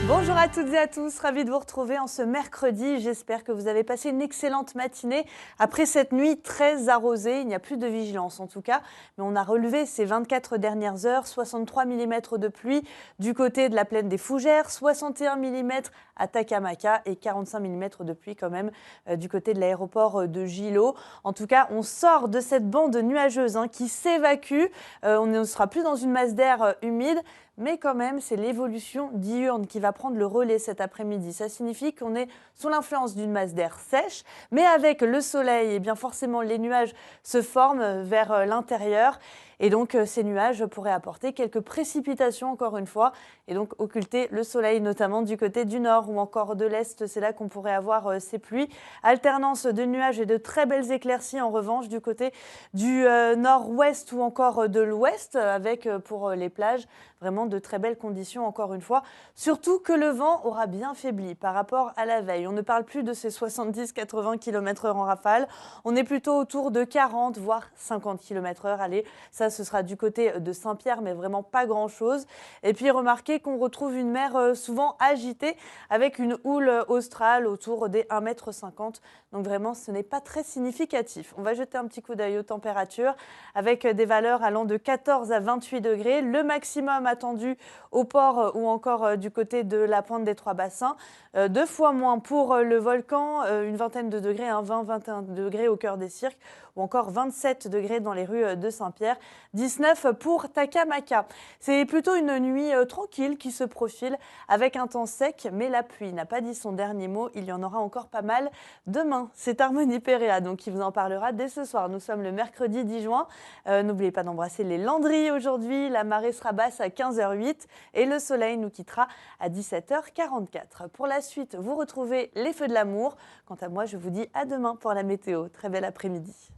Bonjour à toutes et à tous, ravi de vous retrouver en ce mercredi. J'espère que vous avez passé une excellente matinée. Après cette nuit très arrosée, il n'y a plus de vigilance en tout cas, mais on a relevé ces 24 dernières heures, 63 mm de pluie du côté de la plaine des Fougères, 61 mm à Takamaka et 45 mm de pluie quand même du côté de l'aéroport de Gilo. En tout cas, on sort de cette bande nuageuse qui s'évacue. On ne sera plus dans une masse d'air humide. Mais quand même, c'est l'évolution diurne qui va prendre le relais cet après-midi. Ça signifie qu'on est sous l'influence d'une masse d'air sèche, mais avec le soleil, et bien forcément les nuages se forment vers l'intérieur. Et donc ces nuages pourraient apporter quelques précipitations encore une fois, et donc occulter le soleil, notamment du côté du nord ou encore de l'est. C'est là qu'on pourrait avoir ces pluies. Alternance de nuages et de très belles éclaircies en revanche du côté du nord-ouest ou encore de l'ouest, avec pour les plages vraiment de très belles conditions encore une fois. Surtout que le vent aura bien faibli par rapport à la veille. On ne parle plus de ces 70-80 km/h en rafale. On est plutôt autour de 40 voire 50 km/h. Allez, ça ce sera du côté de Saint-Pierre, mais vraiment pas grand-chose. Et puis remarquez qu'on retrouve une mer souvent agitée avec une houle australe autour des 1,50 m. Donc vraiment, ce n'est pas très significatif. On va jeter un petit coup d'œil aux températures avec des valeurs allant de 14 à 28 degrés. Le maximum attendu au port ou encore du côté de la pointe des Trois Bassins. 2 fois moins pour le volcan, une vingtaine de degrés, 20-21 degrés au cœur des cirques ou encore 27 degrés dans les rues de Saint-Pierre, 19 pour Takamaka. C'est plutôt une nuit tranquille qui se profile avec un temps sec, mais la pluie n'a pas dit son dernier mot. Il y en aura encore pas mal demain. C'est Harmonie Péréa donc qui vous en parlera dès ce soir. Nous sommes le mercredi 10 juin. N'oubliez pas d'embrasser les landries aujourd'hui. La marée sera basse à 15h08 et le soleil nous quittera à 17h44. Pour la suite, vous retrouvez les feux de l'amour. Quant à moi, je vous dis à demain pour la météo. Très bel après-midi.